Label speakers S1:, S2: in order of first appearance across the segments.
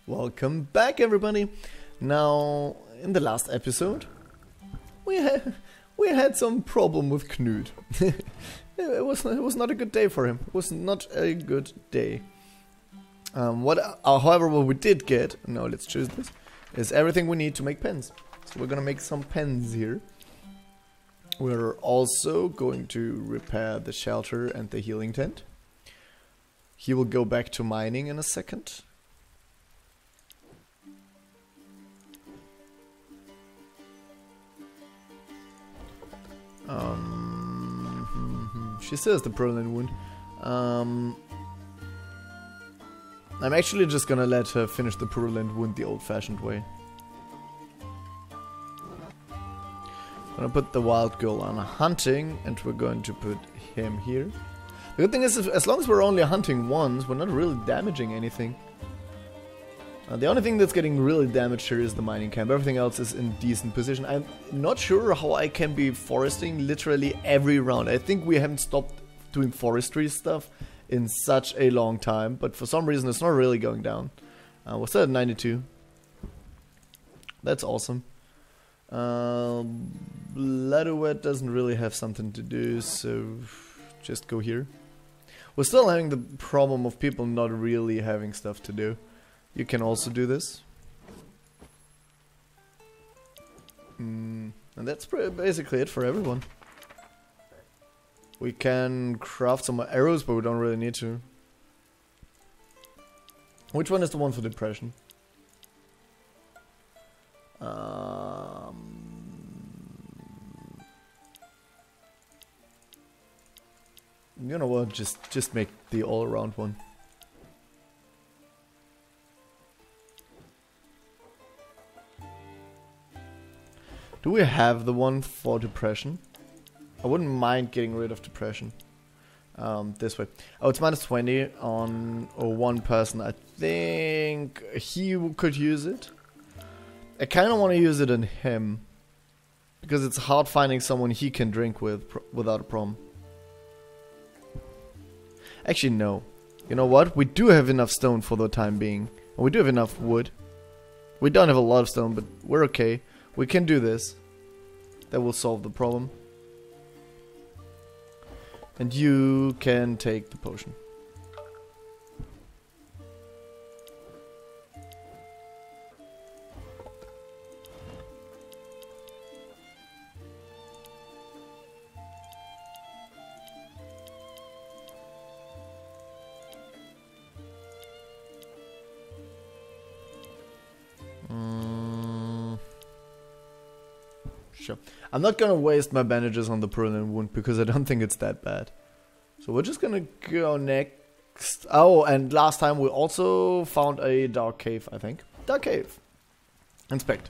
S1: Welcome back, everybody. Now, in the last episode, we had some problem with Knut. it was not a good day for him. It was not a good day. However, what we did get, now let's choose this, is everything we need to make pens. So we're gonna make some pens here. We're also going to repair the shelter and the healing tent. He will go back to mining in a second. She says the purulent wound. I'm actually just gonna let her finish the purulent wound the old-fashioned way. I'm gonna put the wild girl on hunting, and we're going to put him here. The good thing is, as long as we're only hunting once, we're not really damaging anything. The only thing that's getting really damaged here is the mining camp. Everything else is in decent position. I'm not sure how I can be foresting literally every round. I think we haven't stopped doing forestry stuff in such a long time, but for some reason it's not really going down. We're still at 92. That's awesome. Ladouette doesn't really have something to do, so just go here. We're still having the problem of people not really having stuff to do. You can also do this. And that's basically it for everyone. We can craft some arrows, but we don't really need to. Which one is the one for depression? You know what? Just make the all-around one. Do we have the one for depression? I wouldn't mind getting rid of depression. This way. Oh, it's minus 20 on one person. I think he could use it. I kind of want to use it on him, because it's hard finding someone he can drink with without a problem. Actually, no. You know what? We do have enough stone for the time being. And we do have enough wood. We don't have a lot of stone, but we're okay. We can do this. That will solve the problem. And you can take the potion. Sure. I'm not gonna waste my bandages on the purulent wound because I don't think it's that bad. So we're just gonna go next. Oh, and last time we also found a dark cave, I think. Dark cave. Inspect.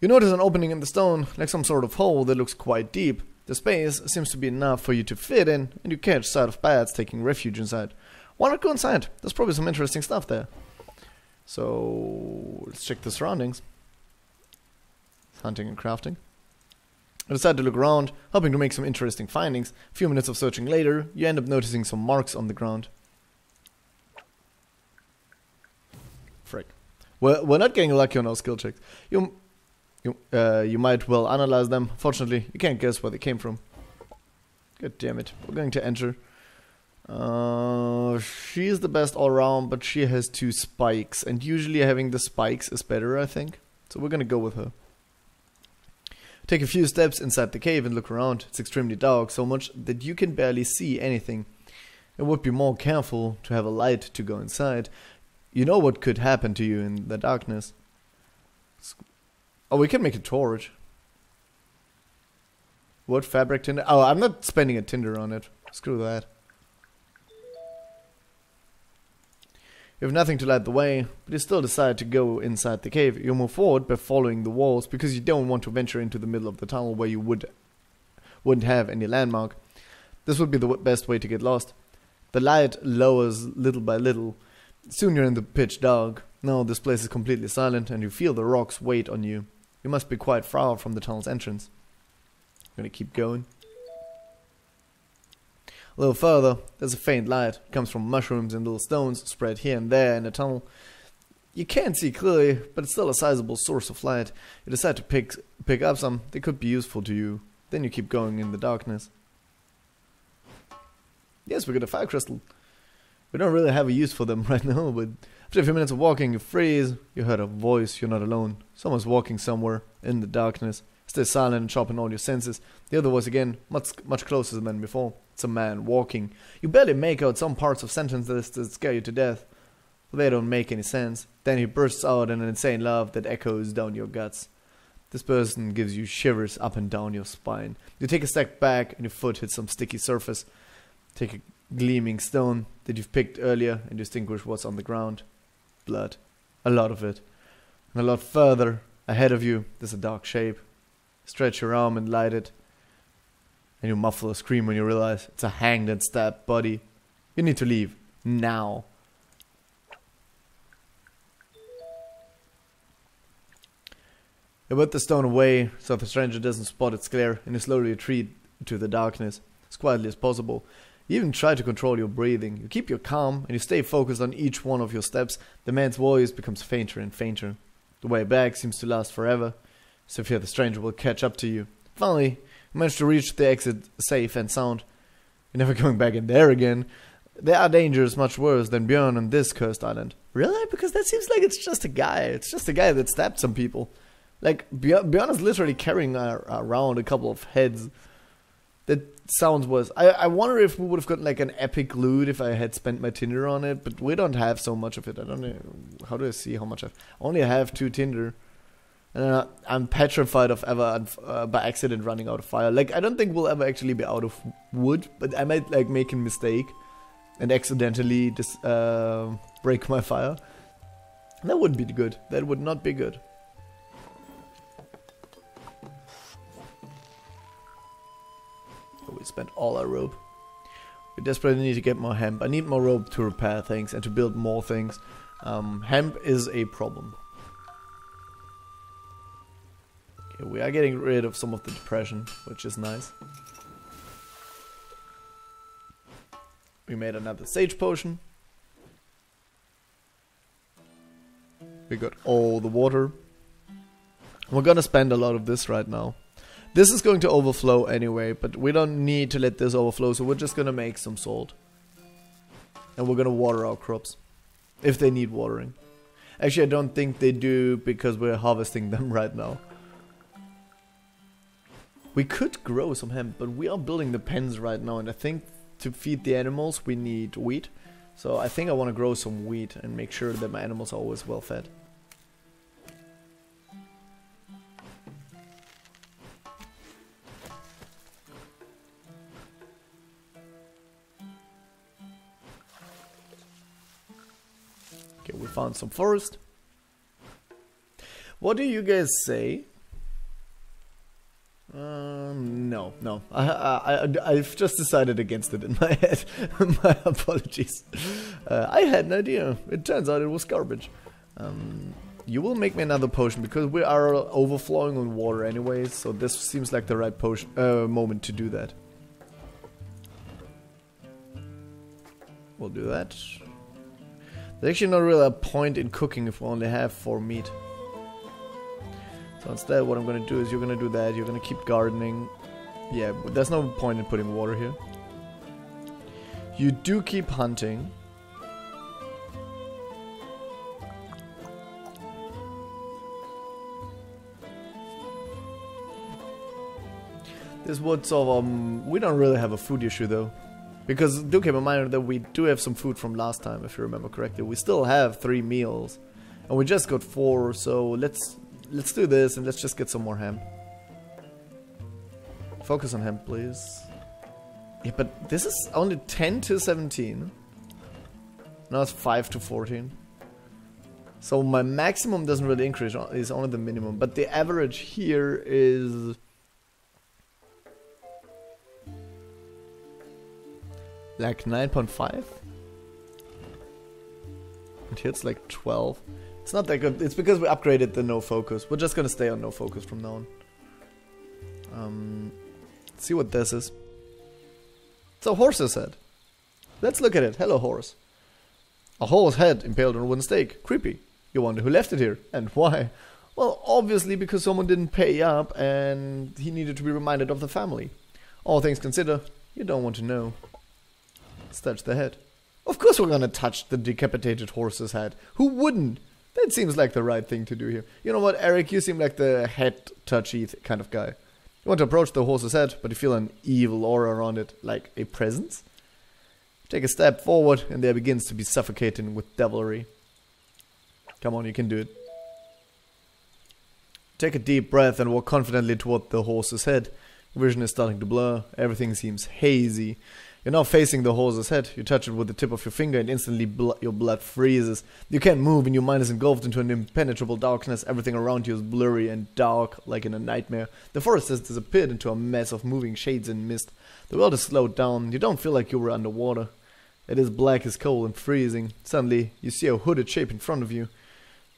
S1: You notice an opening in the stone, like some sort of hole that looks quite deep. The space seems to be enough for you to fit in, and you catch sight of bats taking refuge inside. Why not go inside? There's probably some interesting stuff there. So let's check the surroundings. Hunting and crafting. I decided to look around, hoping to make some interesting findings. A few minutes of searching later, you end up noticing some marks on the ground. Frick. We're not getting lucky on our skill checks. You might well analyze them. Fortunately, you can't guess where they came from. God damn it. We're going to enter. She is the best all around, but she has 2 spikes. And usually having the spikes is better, I think. So we're gonna go with her. Take a few steps inside the cave and look around. It's extremely dark, so much that you can barely see anything. It would be more careful to have a light to go inside. You know what could happen to you in the darkness. Oh, we can make a torch. What fabric tinder? Oh, I'm not spending a tinder on it. Screw that. You have nothing to light the way, but you still decide to go inside the cave. You move forward by following the walls because you don't want to venture into the middle of the tunnel where you wouldn't have any landmark. This would be the best way to get lost. The light lowers little by little. Soon you're in the pitch dark. Now this place is completely silent and you feel the rocks weight on you. You must be quite far from the tunnel's entrance. I'm gonna keep going. A little further, there's a faint light. It comes from mushrooms and little stones spread here and there in the tunnel. You can't see clearly, but it's still a sizable source of light. You decide to pick up some. They could be useful to you. Then you keep going in the darkness. Yes, we got a fire crystal. We don't really have a use for them right now, but after a few minutes of walking, you freeze. You heard a voice. You're not alone. Someone's walking somewhere in the darkness. Stay silent and sharpen all your senses. The other voice again, much closer than before. It's a man walking. You barely make out some parts of sentences that scare you to death. They don't make any sense. Then he bursts out in an insane laugh that echoes down your guts. This person gives you shivers up and down your spine. You take a step back and your foot hits some sticky surface. Take a gleaming stone that you've picked earlier and distinguish what's on the ground. Blood. A lot of it. And a lot further ahead of you, there's a dark shape. Stretch your arm and light it. And you muffle a scream when you realize it's a hanged and stabbed body. You need to leave. Now. You put the stone away so the stranger doesn't spot its glare, and you slowly retreat to the darkness as quietly as possible. You even try to control your breathing. You keep your calm and you stay focused on each one of your steps. The man's voice becomes fainter and fainter. The way back seems to last forever, so fear the stranger will catch up to you. Finally, you manage to reach the exit safe and sound. You're never going back in there again. There are dangers much worse than Björn on this cursed island. Really? Because that seems like it's just a guy. It's just a guy that stabbed some people. Like, Björn is literally carrying around a couple of heads. That sounds worse. I wonder if we would have gotten like an epic loot if I had spent my tinder on it, but we don't have so much of it. I don't know. How do I see how much I only have 2 tinder. And I'm petrified of ever by accident running out of fire. Like, I don't think we'll ever actually be out of wood, but I might like make a mistake and accidentally just break my fire. That wouldn't be good. That would not be good. We spent all our rope. We desperately need to get more hemp. I need more rope to repair things and to build more things. Hemp is a problem. Okay, we are getting rid of some of the depression, which is nice. We made another sage potion. We got all the water. We're gonna spend a lot of this right now. This is going to overflow anyway, but we don't need to let this overflow, so we're just gonna make some salt. And we're gonna water our crops. If they need watering. Actually, I don't think they do, because we're harvesting them right now. We could grow some hemp, but we are building the pens right now, and I think to feed the animals we need wheat. So I think I want to grow some wheat and make sure that my animals are always well fed. Okay, we found some forest. What do you guys say? No. I've just decided against it in my head. My apologies. I had an idea. It turns out it was garbage. You will make me another potion because we are overflowing on water anyways. So this seems like the right potion moment to do that. We'll do that. There's actually not really a point in cooking if we only have 4 meat. So instead what I'm going to do is you're going to do that, you're going to keep gardening. Yeah, but there's no point in putting water here. You do keep hunting. This would solve, we don't really have a food issue though. Because do keep in mind that we do have some food from last time, if you remember correctly. We still have 3 meals. And we just got 4, so let's do this and let's just get some more hemp. Focus on hemp, please. Yeah, but this is only 10 to 17. Now it's 5 to 14. So my maximum doesn't really increase, it's only the minimum. But the average here is... like 9.5? And here it's like 12. It's not that good. It's because we upgraded the no focus. We're just gonna stay on no focus from now on. Let's see what this is. It's a horse's head. Let's look at it. Hello, horse. A horse head impaled on a wooden stake. Creepy. You wonder who left it here, and why? Well, obviously because someone didn't pay up and he needed to be reminded of the family. All things considered, you don't want to know. Let's touch the head. Of course we're gonna touch the decapitated horse's head. Who wouldn't? That seems like the right thing to do here. You know what, Eric? You seem like the head-touchy kind of guy. You want to approach the horse's head, but you feel an evil aura around it, like a presence. Take a step forward, and there begins to be suffocating with devilry. Come on, you can do it. Take a deep breath and walk confidently toward the horse's head. Your vision is starting to blur. Everything seems hazy. You're now facing the horse's head. You touch it with the tip of your finger and instantly your blood freezes. You can't move and your mind is engulfed into an impenetrable darkness. Everything around you is blurry and dark, like in a nightmare. The forest has disappeared into a mess of moving shades and mist. The world is slowed down. You don't feel like you were underwater. It is black as coal and freezing. Suddenly, you see a hooded shape in front of you.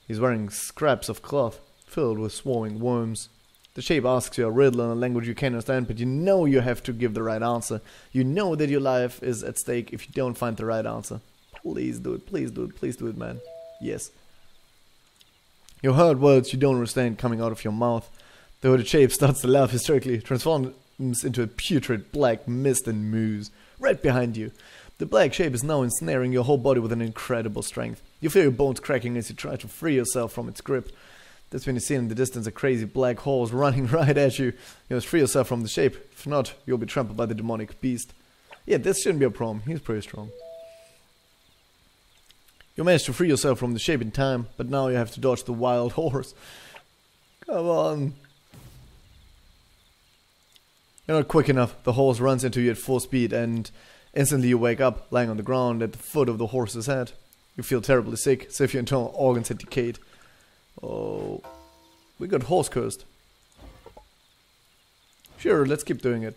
S1: He's wearing scraps of cloth filled with swarming worms. The shape asks you a riddle in a language you can't understand, but you know you have to give the right answer. You know that your life is at stake if you don't find the right answer. Please do it, please do it, please do it, man. Yes. You heard words you don't understand coming out of your mouth. The hooded shape starts to laugh hysterically, transforms into a putrid black mist and moves right behind you. The black shape is now ensnaring your whole body with an incredible strength. You feel your bones cracking as you try to free yourself from its grip. That's when you see in the distance a crazy black horse running right at you. You must free yourself from the shape. If not, you'll be trampled by the demonic beast. Yeah, this shouldn't be a problem. He's pretty strong. You managed to free yourself from the shape in time, but now you have to dodge the wild horse. Come on. You're not quick enough. The horse runs into you at full speed and instantly you wake up, lying on the ground at the foot of the horse's head. You feel terribly sick, as if your internal organs had decayed. Oh, we got horse cursed. Sure, let's keep doing it.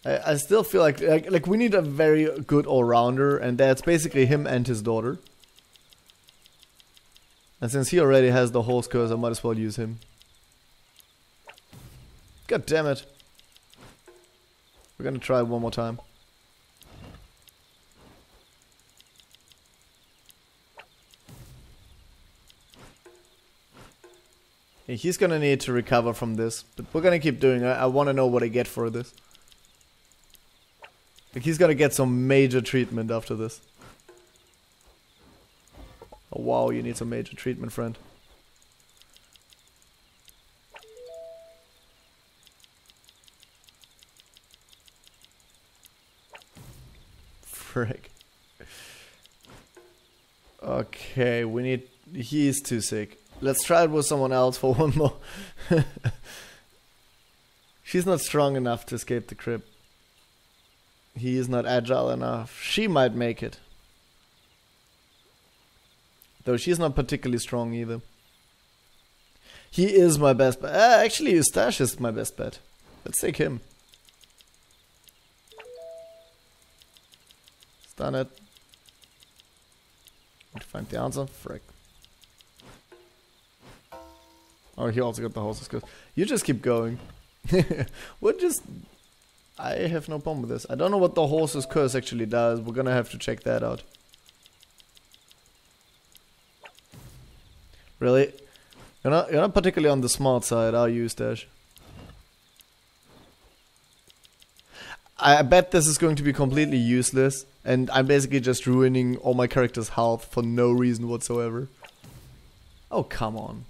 S1: I still feel like we need a very good all-rounder, and that's basically him and his daughter. And since he already has the horse curse, I might as well use him. God damn it. We're gonna try it one more time. He's gonna need to recover from this, but we're gonna keep doing it. I wanna know what I get for this. Like, he's gonna get some major treatment after this. Oh wow, you need some major treatment, friend. Frick. Okay, we need... He's too sick. Let's try it with someone else for one more. She's not strong enough to escape the crib. He is not agile enough. She might make it. Though she's not particularly strong either. He is my best bet. Actually, Eustache is my best bet. Let's take him. Stun it. Need to find the answer. Frick. Oh, he also got the horse's curse. You just keep going. We're just... I have no problem with this. I don't know what the horse's curse actually does. We're gonna have to check that out. Really? You're not particularly on the smart side, are you, Stash? I bet this is going to be completely useless, and I'm basically just ruining all my character's health for no reason whatsoever. Oh, come on.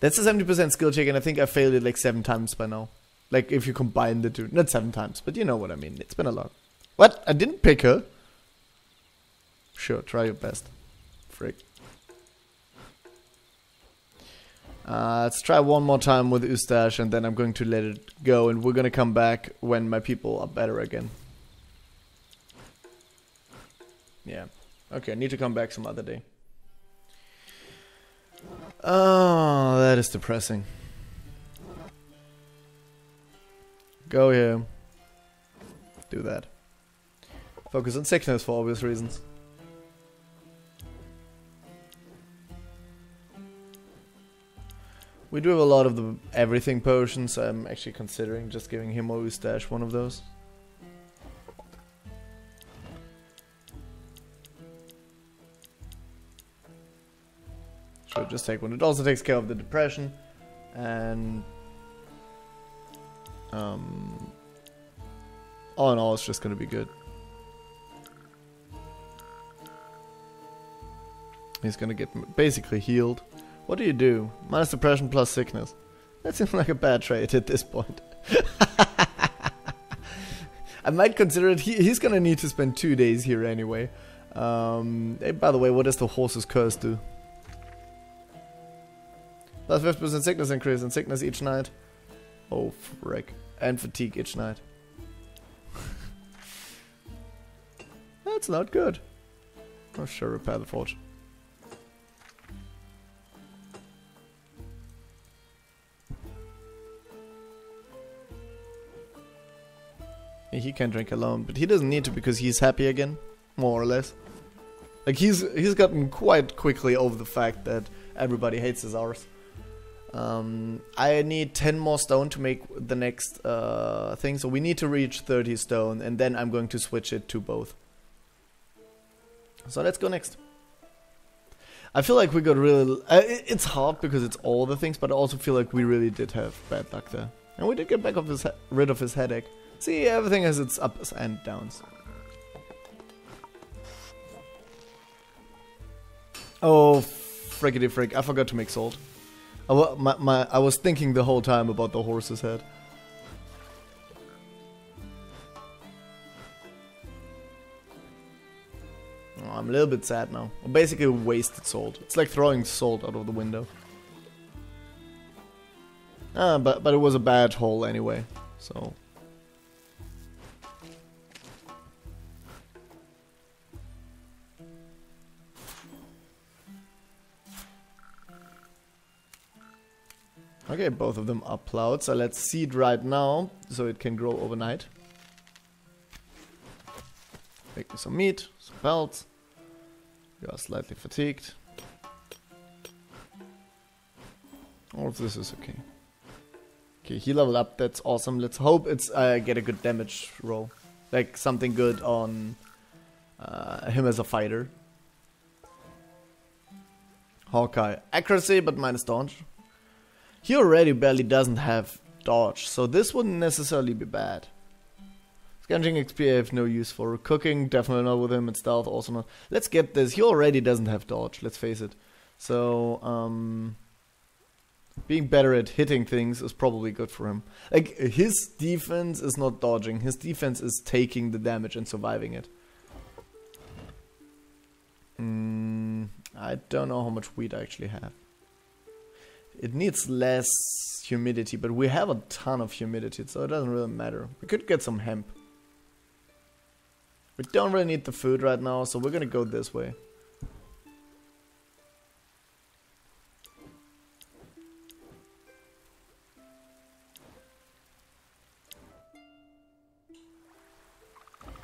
S1: That's a 70% skill check, and I think I failed it like 7 times by now. Like, if you combine the two. Not 7 times, but you know what I mean. It's been a lot. What? I didn't pick her? Sure, try your best. Frick. Let's try one more time with Eustache, and then I'm going to let it go, and we're gonna come back when my people are better again. Yeah. Okay, I need to come back some other day. Oh, that is depressing. Go here. Do that. Focus on sickness for obvious reasons. We do have a lot of the everything potions, so I'm actually considering just giving him or Eustache one of those. Sure, just take one. It also takes care of the depression. And... all in all, it's just gonna be good. He's gonna get basically healed. What do you do? Minus depression plus sickness. That seems like a bad trade at this point. I might consider it. He's gonna need to spend 2 days here anyway. Hey, by the way, what does the horse's curse do? Plus 50% sickness increase and sickness each night. Oh, frick. And fatigue each night. That's not good. Oh, sure, repair the forge. He can drink alone, but he doesn't need to because he's happy again, more or less. Like he's gotten quite quickly over the fact that everybody hates his arse. I need 10 more stone to make the next thing, so we need to reach 30 stone, and then I'm going to switch it to both. So let's go next. I feel like we got really... it's hard because it's all the things, but I also feel like we really did have bad luck there. And we did get back off rid of his headache. See, everything has its ups and downs. Oh, frickety frick, I forgot to make salt. I was thinking the whole time about the horse's head. Oh, I'm a little bit sad now. I basically wasted salt. It's like throwing salt out of the window. But it was a bad hole anyway, so... Okay, both of them are plowed, so let's seed right now, so it can grow overnight. Make me some meat, some pelts. You are slightly fatigued. All of this is okay. Okay, he leveled up, that's awesome. Let's hope it's get a good damage roll. Like something good on him as a fighter. Hawkeye. Accuracy, but minus dodge. He already barely doesn't have dodge, so this wouldn't necessarily be bad. Scavenging XP I have no use for. Cooking, definitely not with him, and stealth also not. Let's get this. He already doesn't have dodge, let's face it. So, being better at hitting things is probably good for him. Like, his defense is not dodging. His defense is taking the damage and surviving it. I don't know how much wheat I actually have. It needs less humidity, but we have a ton of humidity, so it doesn't really matter. We could get some hemp. We don't really need the food right now, so we're gonna go this way.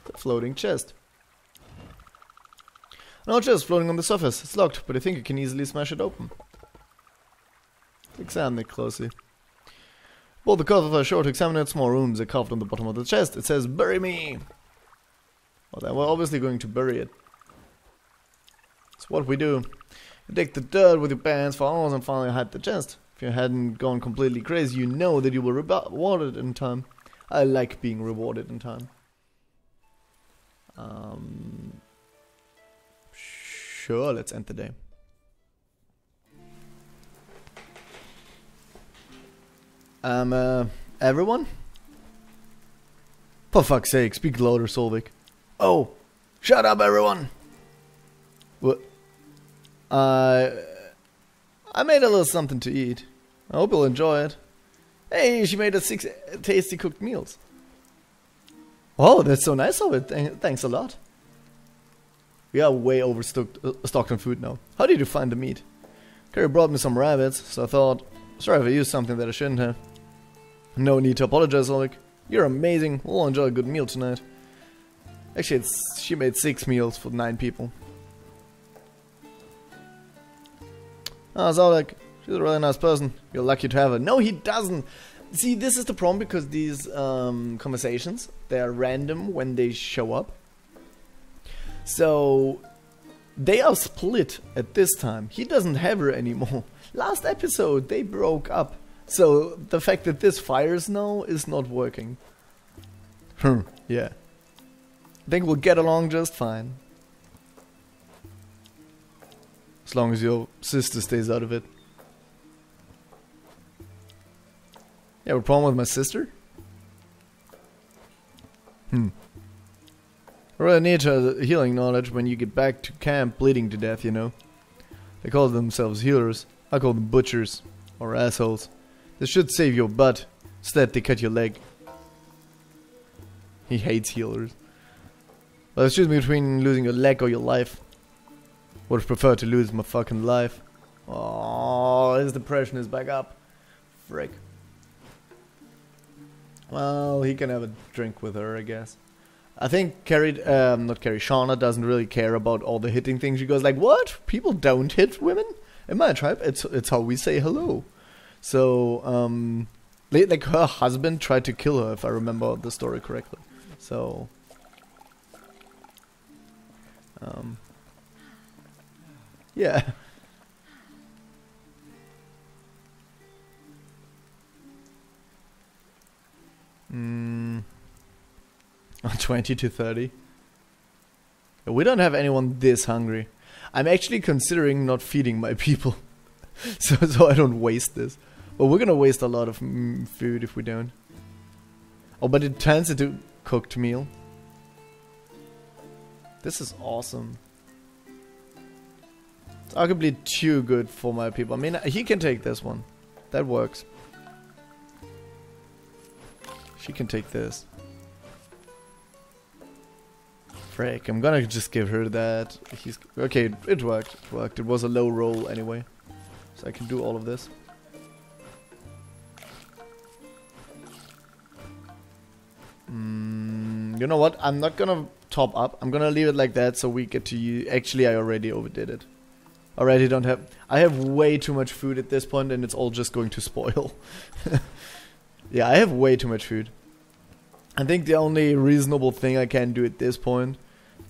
S1: The floating chest. No chest floating on the surface. It's locked, but I think you can easily smash it open. Examine it closely. Both the carvers are sure to examine it. Small rooms are carved on the bottom of the chest. It says, "Bury me!" Well, then we're obviously going to bury it. It's what we do. You dig the dirt with your bare hands for hours and finally hide the chest. If you hadn't gone completely crazy, you know that you were rewarded in time. I like being rewarded in time. Sure, let's end the day. Everyone? For fuck's sake, speak louder, Solvik. Oh, shut up, everyone! What? I made a little something to eat. I hope you'll enjoy it. Hey, she made us 6 tasty cooked meals. Oh, that's so nice of it. Thanks a lot. We are way overstocked on food now. How did you find the meat? Carrie brought me some rabbits, so I thought, sorry if I used something that I shouldn't have. No need to apologize, Oleg. You're amazing. We'll enjoy a good meal tonight. Actually, she made 6 meals for 9 people. Ah, Oleg. She's a really nice person. You're lucky to have her. No, he doesn't. See, this is the problem because these conversations, they are random when they show up. So, They are split at this time. He doesn't have her anymore. Last episode, they broke up. So, the fact that this fires now is not working. Yeah. I think we'll get along just fine. As long as your sister stays out of it. You have a problem with my sister? I really need her healing knowledge when you get back to camp bleeding to death, you know. They call themselves healers. I call them butchers. Or assholes. This should save your butt. Instead, they cut your leg. He hates healers. Well, choose between losing your leg or your life. Would prefer to lose my fucking life. Oh, his depression is back up. Frick. Well, he can have a drink with her, I guess. I think Shauna doesn't really care about all the hitting things. She goes like, what? People don't hit women? In my tribe, it's how we say hello. So, like her husband tried to kill her, if I remember the story correctly. So, yeah. 20 to 30. We don't have anyone this hungry. I'm actually considering not feeding my people. so I don't waste this. But we're gonna waste a lot of food if we don't. Oh, but it turns into cooked meal. This is awesome. It's arguably too good for my people. I mean, he can take this one. That works. She can take this. Frick, I'm gonna just give her that. Okay, it worked. It worked. It was a low roll anyway. So I can do all of this. You know what? I'm not gonna top up. I'm gonna leave it like that so we get to use... Actually, I already overdid it. Already don't have... I have way too much food at this point and it's all just going to spoil. Yeah, I have way too much food. I think the only reasonable thing I can do at this point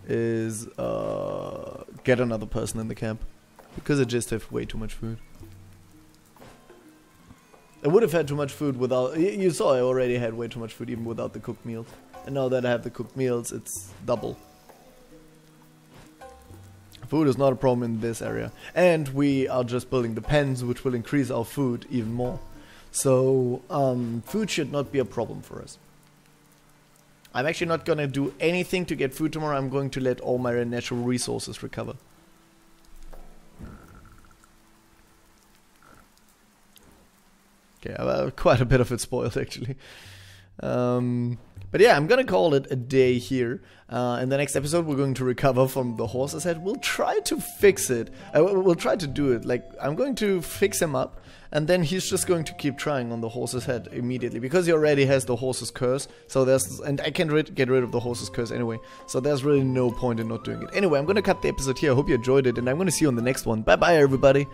S1: is get another person in the camp. Because I just have way too much food. I would have had too much food without... You saw I already had way too much food even without the cooked meals. And now that I have the cooked meals, it's double. Food is not a problem in this area. And we are just building the pens, which will increase our food even more. So, food should not be a problem for us. I'm actually not gonna do anything to get food tomorrow. I'm going to let all my natural resources recover. Okay, quite a bit of it spoiled actually. But yeah, I'm gonna call it a day here. In the next episode, we're going to recover from the horse's head. We'll try to fix it. We'll try to do it. Like, I'm going to fix him up. And then he's just going to keep trying on the horse's head immediately. Because he already has the horse's curse. So there's... And I can get rid of the horse's curse anyway. So there's really no point in not doing it. Anyway, I'm gonna cut the episode here. I hope you enjoyed it. And I'm gonna see you on the next one. Bye bye, everybody.